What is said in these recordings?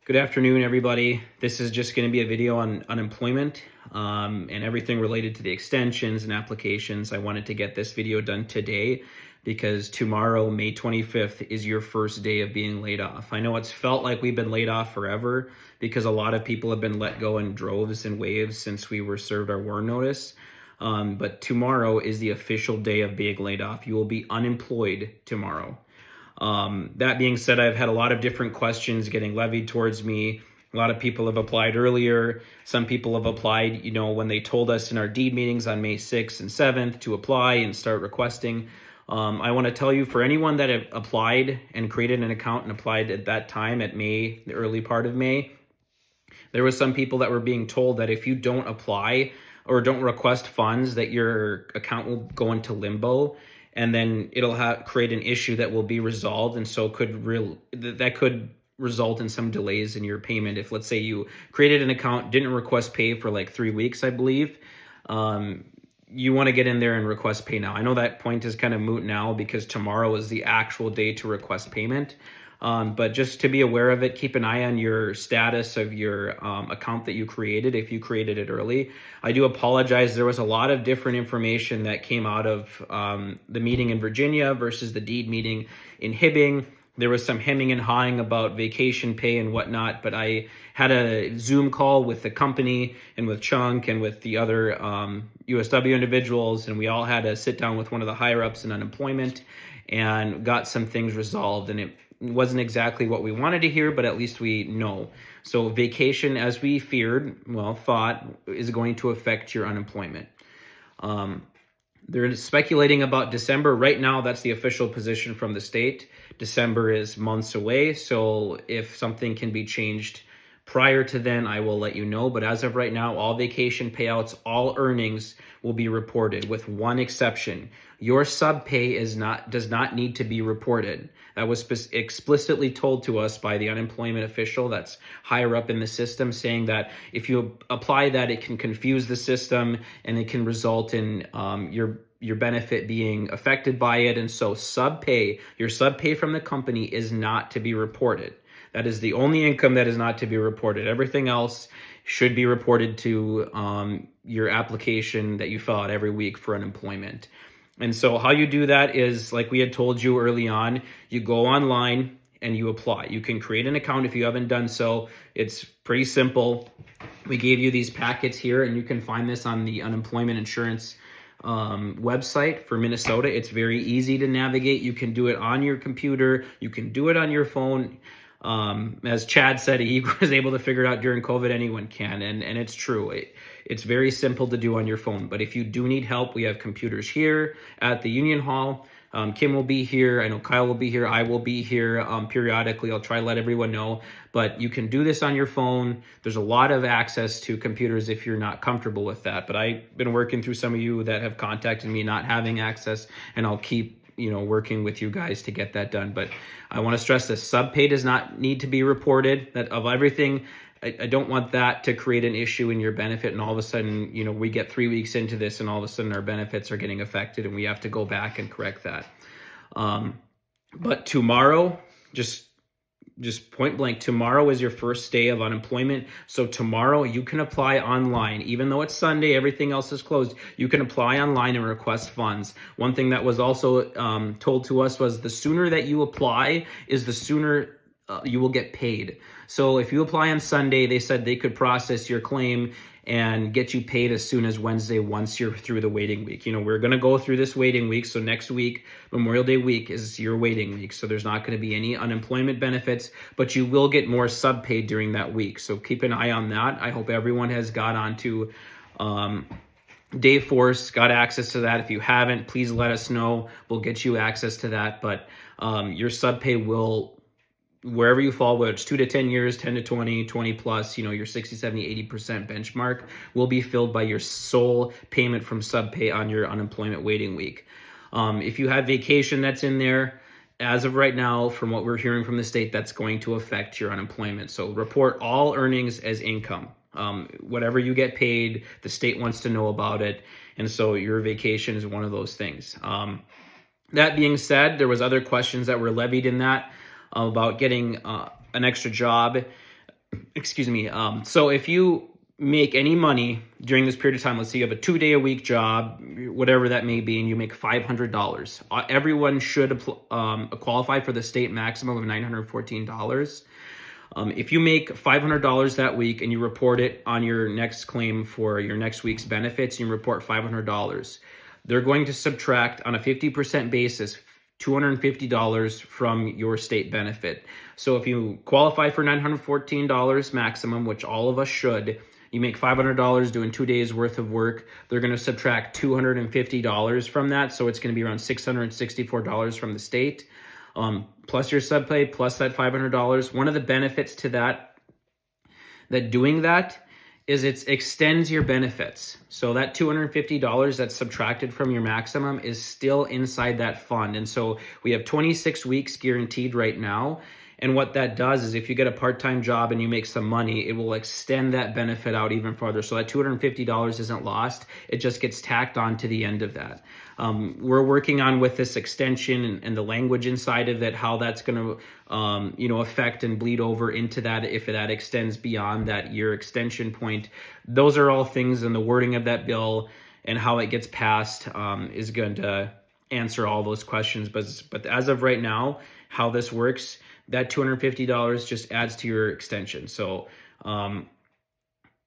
Good afternoon, everybody. This is just going to be a video on unemployment and everything related to the extensions and applications. I wanted to get this video done today because tomorrow, May 25th, is your first day of being laid off. I know it's felt like we've been laid off forever because a lot of people have been let go in droves and waves since we were served our WARN notice. But tomorrow is the official day of being laid off. You will be unemployed tomorrow. That being said, I've had a lot of different questions getting levied towards me. A lot of people have applied earlier. Some people have applied, when they told us in our deed meetings on May 6th and 7th to apply and start requesting. I want to tell you, for anyone that have applied and created an account and applied at that time at May, the early part of May, there was some people that were being told that if you don't apply or don't request funds, that your account will go into limbo, and then it'll create an issue that will be resolved, and so that could result in some delays in your payment. If, let's say, you created an account, didn't request pay for like 3 weeks, I believe, you want to get in there and request pay now. I know that point is kind of moot now because tomorrow is the actual day to request payment. But just to be aware of it, keep an eye on your status of your account that you created if you created it early. I do apologize. There was a lot of different information that came out of the meeting in Virginia versus the deed meeting in Hibbing. There was some hemming and hawing about vacation pay and whatnot, but I had a Zoom call with the company and with Chunk and with the other USW individuals, and we all had a sit down with one of the higher ups in unemployment and got some things resolved, and it wasn't exactly what we wanted to hear, but at least we know. So vacation, as we thought, is going to affect your unemployment. They're speculating about December. Right now, that's the official position from the state. December is months away, so if something can be changed prior to then, I will let you know. But as of right now, all vacation payouts, all earnings will be reported, with one exception. Your sub pay does not need to be reported. That was explicitly told to us by the unemployment official that's higher up in the system, saying that if you apply that, it can confuse the system and it can result in your benefit being affected by it. And so your sub pay from the company is not to be reported. That is the only income that is not to be reported. Everything else should be reported to your application that you fill out every week for unemployment. And so how you do that is, like we had told you early on, you go online and you apply. You can create an account if you haven't done so. It's pretty simple. We gave you these packets here, and you can find this on the unemployment insurance website for Minnesota. It's very easy to navigate. You can do it on your computer. You can do it on your phone. As Chad said, he was able to figure it out during COVID. Anyone can, and it's true. It's very simple to do on your phone. But if you do need help, we have computers here at the Union Hall. Kim will be here. I know Kyle will be here. I will be here periodically. I'll try to let everyone know. But you can do this on your phone. There's a lot of access to computers if you're not comfortable with that. But I've been working through some of you that have contacted me not having access, and I'll keep working with you guys to get that done. But I want to stress this: sub pay does not need to be reported. That of everything, I don't want that to create an issue in your benefit, and all of a sudden, we get 3 weeks into this, and all of a sudden our benefits are getting affected, and we have to go back and correct that. But tomorrow, just point blank, tomorrow is your first day of unemployment. So tomorrow you can apply online. Even though it's Sunday, everything else is closed, you can apply online and request funds. One thing that was also told to us was the sooner that you apply is the sooner you will get paid. So if you apply on Sunday, they said they could process your claim and get you paid as soon as Wednesday once you're through the waiting week. We're going to go through this waiting week. So next week, Memorial Day week, is your waiting week. So there's not going to be any unemployment benefits, but you will get more sub pay during that week. So keep an eye on that. I hope everyone has got onto Dayforce, got access to that. If you haven't, please let us know. We'll get you access to that. But your sub pay will, wherever you fall, whether it's 2 to 10 years, 10 to 20, 20 plus, your 60, 70, 80% benchmark will be filled by your sole payment from subpay on your unemployment waiting week. If you have vacation that's in there, as of right now, from what we're hearing from the state, that's going to affect your unemployment. So report all earnings as income. Whatever you get paid, the state wants to know about it. And so your vacation is one of those things. That being said, there was other questions that were levied in that about getting an extra job. Excuse me. So if you make any money during this period of time, let's say you have a 2-day-a-week job, whatever that may be, and you make $500, everyone should qualify for the state maximum of $914. If you make $500 that week and you report it on your next claim for your next week's benefits, and you report $500, they're going to subtract on a 50% basis $250 from your state benefit. So if you qualify for $914 maximum, which all of us should, you make $500 doing 2 days worth of work, they're going to subtract $250 from that. So it's going to be around $664 from the state, plus your subpay, plus that $500. One of the benefits to that doing that is it extends your benefits. So that $250 that's subtracted from your maximum is still inside that fund. And so we have 26 weeks guaranteed right now. And what that does is if you get a part-time job and you make some money, it will extend that benefit out even farther. So that $250 isn't lost. It just gets tacked on to the end of that. We're working on with this extension and the language inside of it, how that's going to, affect and bleed over into that if that extends beyond that year extension point. Those are all things in the wording of that bill, and how it gets passed is going to answer all those questions. But as of right now, how this works, that $250 just adds to your extension. So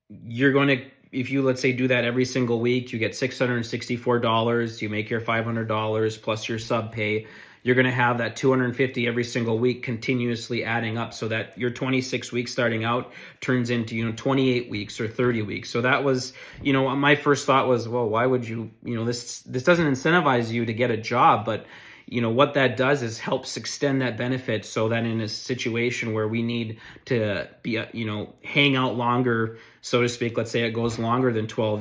you're going to, if you, let's say, do that every single week, you get $664, you make your $500 plus your sub pay, you're going to have that $250 every single week continuously adding up, so that your 26 weeks starting out turns into 28 weeks or 30 weeks. So that was, my first thought was, well, why would you, this doesn't incentivize you to get a job, but what that does is helps extend that benefit, so that in a situation where we need to be, hang out longer, so to speak, let's say it goes longer than 12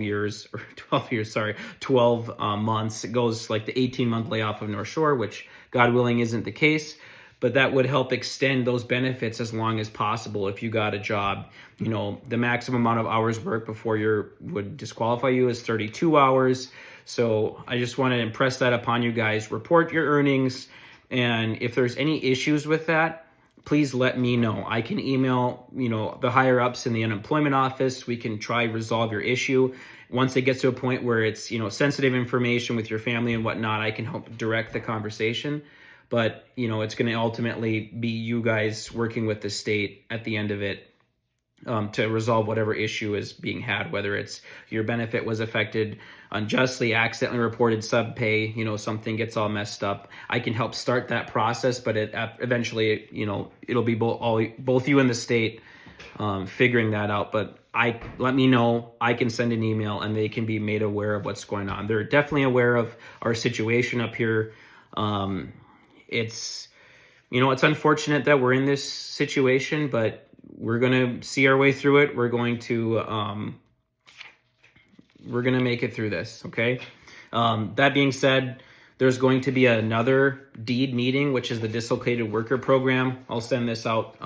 months. It goes like the 18-month layoff of North Shore, which God willing isn't the case, but that would help extend those benefits as long as possible. If you got a job, the maximum amount of hours worked before would disqualify you is 32 hours. So I just want to impress that upon you guys. Report your earnings, and if there's any issues with that, please let me know. I can email, the higher ups in the unemployment office. We can try resolve your issue. Once it gets to a point where it's, sensitive information with your family and whatnot, I can help direct the conversation. But, it's going to ultimately be you guys working with the state at the end of it to resolve whatever issue is being had, whether it's your benefit was affected unjustly, accidentally reported sub pay, something gets all messed up. I can help start that process, but eventually, it'll be both you and the state figuring that out. But let me know. I can send an email and they can be made aware of what's going on. They're definitely aware of our situation up here. It's unfortunate that we're in this situation, but we're going to see our way through it. We're going to make it through this. Okay. That being said, there's going to be another DEED meeting, which is the Dislocated Worker Program. I'll send this out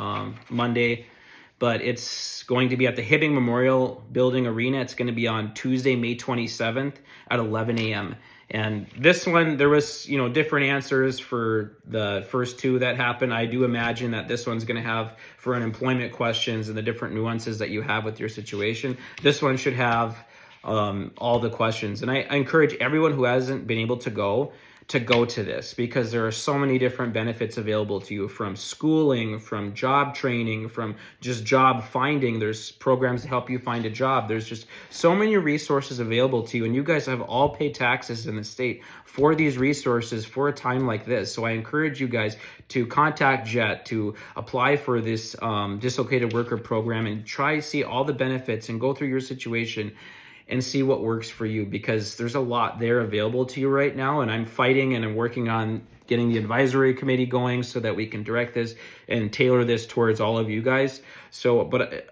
Monday, but it's going to be at the Hibbing Memorial Building Arena. It's going to be on Tuesday, May 27th at 11 a.m. And this one, there was, different answers for the first two that happened. I do imagine that this one's going to have for unemployment questions and the different nuances that you have with your situation. This one should have all the questions. And I encourage everyone who hasn't been able to go to this, because there are so many different benefits available to you, from schooling, from job training, from just job finding. There's programs to help you find a job. There's just so many resources available to you, and you guys have all paid taxes in the state for these resources for a time like this. So I encourage you guys to contact JET to apply for this dislocated worker program and try to see all the benefits and go through your situation and see what works for you, because there's a lot there available to you right now. And I'm fighting and I'm working on getting the advisory committee going so that we can direct this and tailor this towards all of you guys. But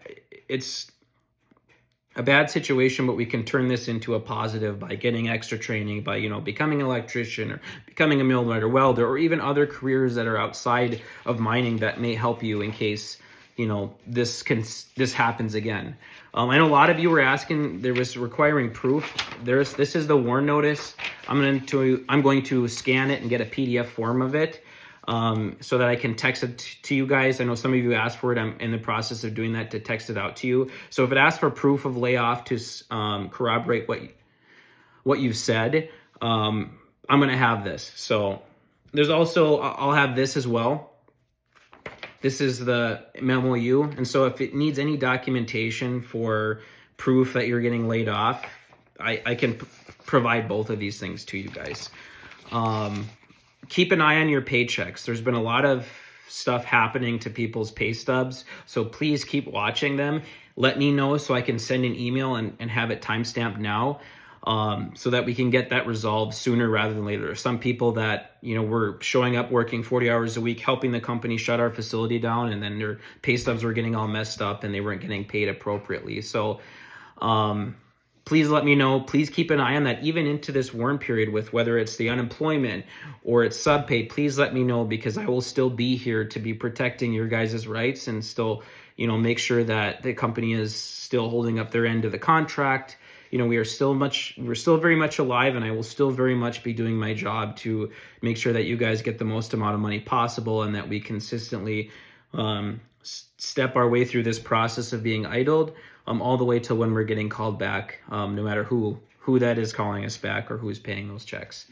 it's a bad situation, but we can turn this into a positive by getting extra training, by, becoming an electrician or becoming a millwright or welder, or even other careers that are outside of mining that may help you in case, this happens again. I know a lot of you were asking, there was requiring proof. This is the WARN notice. I'm going to scan it and get a PDF form of it. so that I can text it to you guys. I know some of you asked for it. I'm in the process of doing that to text it out to you. So if it asks for proof of layoff to corroborate what you've said, I'm going to have this. So there's also, I'll have this as well. This is the MOU. And so if it needs any documentation for proof that you're getting laid off, I can provide both of these things to you guys. Keep an eye on your paychecks. There's been a lot of stuff happening to people's pay stubs, so please keep watching them. Let me know so I can send an email and have it timestamped now, so that we can get that resolved sooner rather than later. Some people that, were showing up working 40 hours a week, helping the company shut our facility down, and then their pay stubs were getting all messed up and they weren't getting paid appropriately. So please let me know. Please keep an eye on that, even into this warm period, with whether it's the unemployment or it's subpay. Please let me know, because I will still be here to be protecting your guys' rights and still, make sure that the company is still holding up their end of the contract. We're still very much alive, and I will still very much be doing my job to make sure that you guys get the most amount of money possible, and that we consistently step our way through this process of being idled, all the way to when we're getting called back, no matter who that is calling us back or who's paying those checks.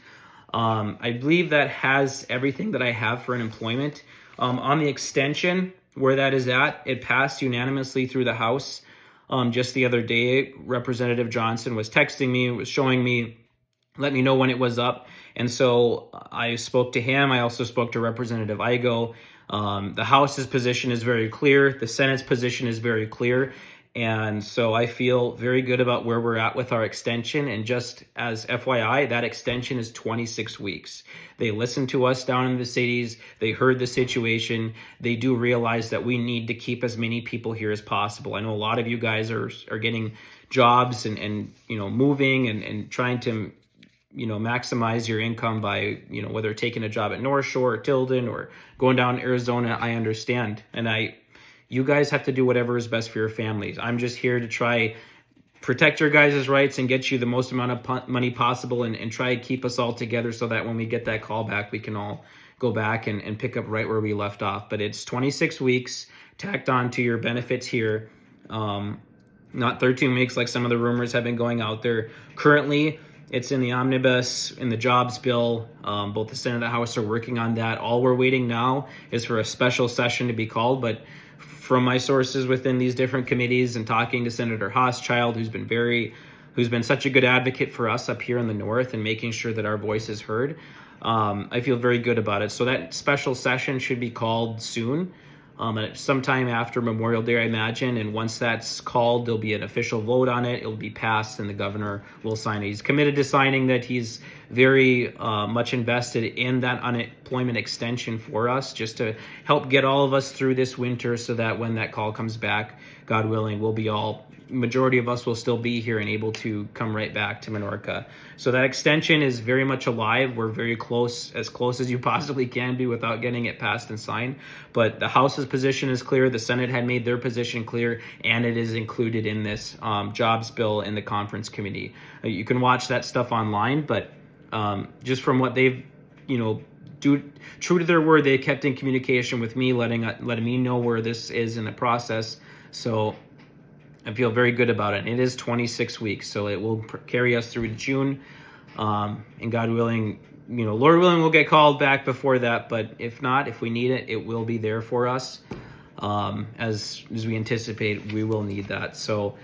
I believe that has everything that I have for unemployment. On the extension, where that is at, it passed unanimously through the House. Just the other day, Representative Johnson was texting me, was showing me, let me know when it was up. And so I spoke to him. I also spoke to Representative Igo. The House's position is very clear. The Senate's position is very clear. And so I feel very good about where we're at with our extension. And just as FYI, that extension is 26 weeks. They listened to us down in the cities. They heard the situation. They do realize that we need to keep as many people here as possible. I know a lot of you guys are getting jobs and moving and trying to maximize your income by, whether taking a job at North Shore or Tilden or going down to Arizona. I understand. And you guys have to do whatever is best for your families. I'm just here to try protect your guys' rights and get you the most amount of money possible, and try to keep us all together so that when we get that call back, we can all go back and pick up right where we left off. But it's 26 weeks tacked on to your benefits here. Not 13 weeks like some of the rumors have been going out there. Currently, it's in the omnibus, in the jobs bill. Both the Senate and the House are working on that. All we're waiting now is for a special session to be called. But from my sources within these different committees and talking to Senator Hochschild, who's been such a good advocate for us up here in the North and making sure that our voice is heard, I feel very good about it. So that special session should be called soon. Sometime after Memorial Day, I imagine. And once that's called, there'll be an official vote on it. It'll be passed, and the governor will sign it. He's committed to signing that. He's very much invested in that unemployment extension for us, just to help get all of us through this winter, so that when that call comes back, God willing, majority of us will still be here and able to come right back to Menorca. So that extension is very much alive. We're very close as you possibly can be without getting it passed and signed. But the House's position is clear. The Senate had made their position clear, and it is included in this jobs bill in the conference committee. You can watch that stuff online, but just from what they've, true to their word, they kept in communication with me, letting me know where this is in the process. So I feel very good about it. It is 26 weeks, so it will carry us through June. And God willing, Lord willing, we'll get called back before that. But if not, if we need it, it will be there for us. As we anticipate, we will need that. So,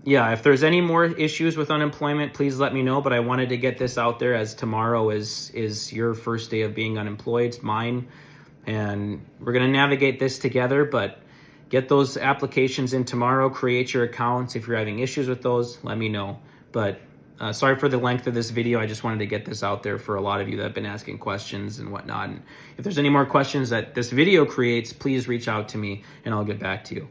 if there's any more issues with unemployment, please let me know. But I wanted to get this out there, as tomorrow is your first day of being unemployed. It's mine. And we're going to navigate this together, but get those applications in tomorrow. Create your accounts. If you're having issues with those, let me know. But sorry for the length of this video. I just wanted to get this out there for a lot of you that have been asking questions and whatnot. And if there's any more questions that this video creates, please reach out to me and I'll get back to you.